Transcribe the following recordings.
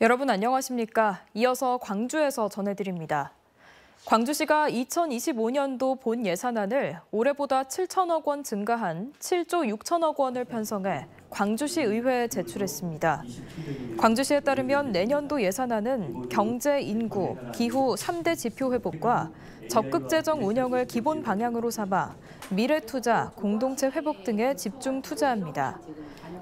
여러분 안녕하십니까? 이어서 광주에서 전해드립니다. 광주시가 2025년도 본 예산안을 올해보다 7천억 원 증가한 7조 6천억 원을 편성해 광주시 의회에 제출했습니다. 광주시에 따르면 내년도 예산안은 경제, 인구, 기후 3대 지표 회복과 적극 재정 운영을 기본 방향으로 삼아 미래 투자, 공동체 회복 등에 집중 투자합니다.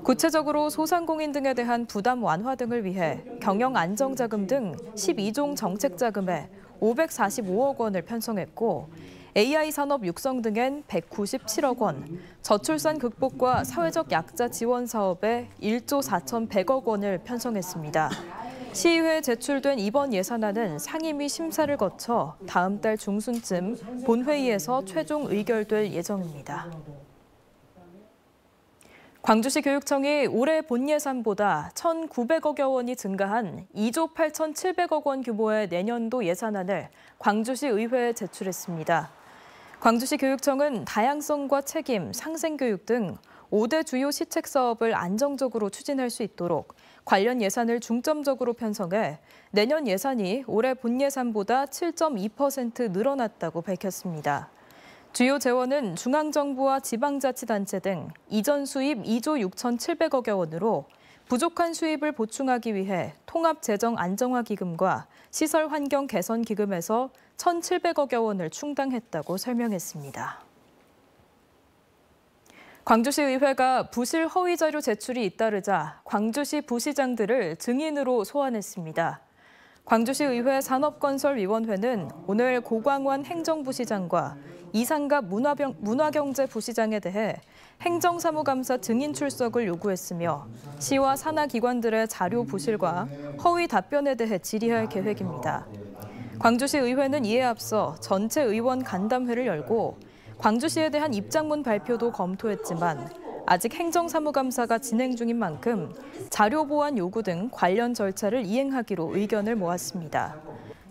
구체적으로 소상공인 등에 대한 부담 완화 등을 위해 경영 안정자금 등 12종 정책자금에 545억 원을 편성했고 AI 산업 육성 등엔 197억 원, 저출산 극복과 사회적 약자 지원 사업에 1조 4,100억 원을 편성했습니다. 시의회에 제출된 이번 예산안은 상임위 심사를 거쳐 다음 달 중순쯤 본회의에서 최종 의결될 예정입니다. 광주시 교육청이 올해 본 예산보다 1,900억여 원이 증가한 2조 8,700억 원 규모의 내년도 예산안을 광주시 의회에 제출했습니다. 광주시 교육청은 다양성과 책임, 상생교육 등 5대 주요 시책 사업을 안정적으로 추진할 수 있도록 관련 예산을 중점적으로 편성해 내년 예산이 올해 본 예산보다 7.2% 늘어났다고 밝혔습니다. 주요 재원은 중앙정부와 지방자치단체 등 이전 수입 2조 6,700억여 원으로 부족한 수입을 보충하기 위해 통합재정안정화기금과 시설환경개선기금에서 1,700억여 원을 충당했다고 설명했습니다. 광주시 의회가 부실 허위 자료 제출이 잇따르자 광주시 부시장들을 증인으로 소환했습니다. 광주시 의회 산업건설위원회는 오늘 고광원 행정부시장과 이상갑 문화경제부시장에 대해 행정사무감사 증인 출석을 요구했으며 시와 산하기관들의 자료 부실과 허위 답변에 대해 질의할 계획입니다. 광주시 의회는 이에 앞서 전체 의원 간담회를 열고 광주시에 대한 입장문 발표도 검토했지만 아직 행정사무감사가 진행 중인 만큼 자료 보완 요구 등 관련 절차를 이행하기로 의견을 모았습니다.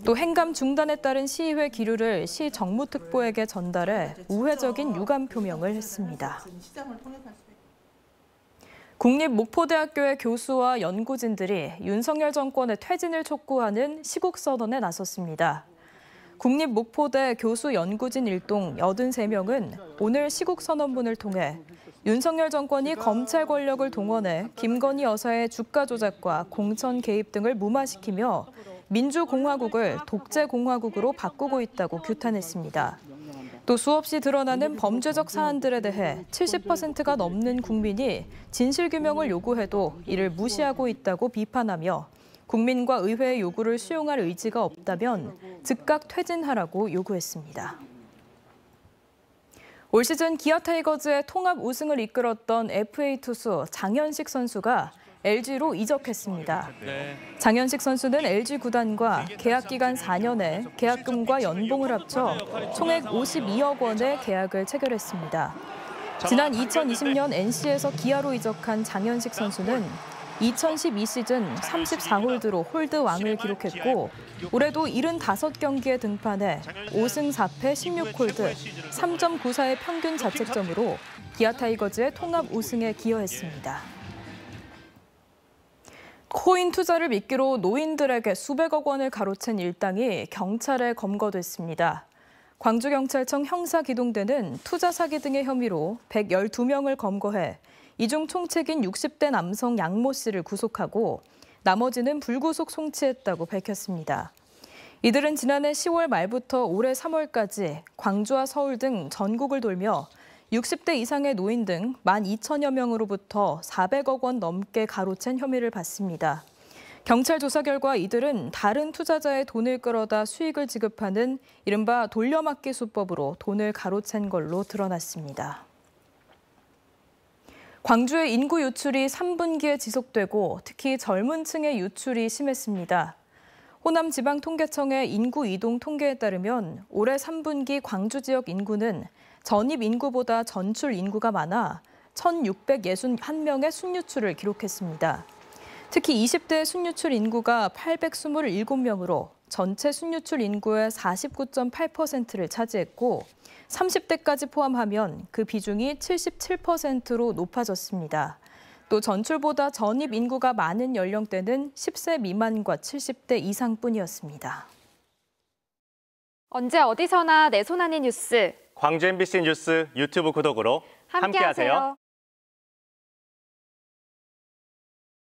또 행감 중단에 따른 시의회 기류를 시 정무특보에게 전달해 우회적인 유감 표명을 했습니다. 국립목포대학교의 교수와 연구진들이 윤석열 정권의 퇴진을 촉구하는 시국선언에 나섰습니다. 국립목포대 교수 연구진 일동 83명은 오늘 시국선언문을 통해 윤석열 정권이 검찰 권력을 동원해 김건희 여사의 주가 조작과 공천 개입 등을 무마시키며 민주공화국을 독재공화국으로 바꾸고 있다고 규탄했습니다. 또 수없이 드러나는 범죄적 사안들에 대해 70%가 넘는 국민이 진실규명을 요구해도 이를 무시하고 있다고 비판하며 국민과 의회의 요구를 수용할 의지가 없다면 즉각 퇴진하라고 요구했습니다. 올 시즌 기아 타이거즈의 통합 우승을 이끌었던 FA 투수 장현식 선수가 LG로 이적했습니다. 장현식 선수는 LG 구단과 계약 기간 4년에 계약금과 연봉을 합쳐 총액 52억 원의 계약을 체결했습니다. 지난 2020년 NC에서 기아로 이적한 장현식 선수는 2012 시즌 34홀드로 홀드왕을 기록했고 올해도 75경기에 등판해 5승 4패 16홀드, 3.94의 평균 자책점으로 기아 타이거즈의 통합 우승에 기여했습니다. 코인 투자를 미끼로 노인들에게 수백억 원을 가로챈 일당이 경찰에 검거됐습니다. 광주경찰청 형사기동대는 투자 사기 등의 혐의로 112명을 검거해 이 중 총책인 60대 남성 양모 씨를 구속하고 나머지는 불구속 송치했다고 밝혔습니다. 이들은 지난해 10월 말부터 올해 3월까지 광주와 서울 등 전국을 돌며 60대 이상의 노인 등 12,000여 명으로부터 400억 원 넘게 가로챈 혐의를 받습니다. 경찰 조사 결과 이들은 다른 투자자의 돈을 끌어다 수익을 지급하는 이른바 돌려막기 수법으로 돈을 가로챈 걸로 드러났습니다. 광주의 인구 유출이 3분기에 지속되고 특히 젊은 층의 유출이 심했습니다. 호남지방통계청의 인구 이동 통계에 따르면 올해 3분기 광주 지역 인구는 전입 인구보다 전출 인구가 많아 1,661명의 순유출을 기록했습니다. 특히 20대 순유출 인구가 827명으로 전체 순유출 인구의 49.8%를 차지했고 30대까지 포함하면 그 비중이 77%로 높아졌습니다. 또 전출보다 전입 인구가 많은 연령대는 10세 미만과 70대 이상뿐이었습니다. 언제 어디서나 내 손 안의 뉴스. 광주 MBC 뉴스 유튜브 구독으로 함께하세요.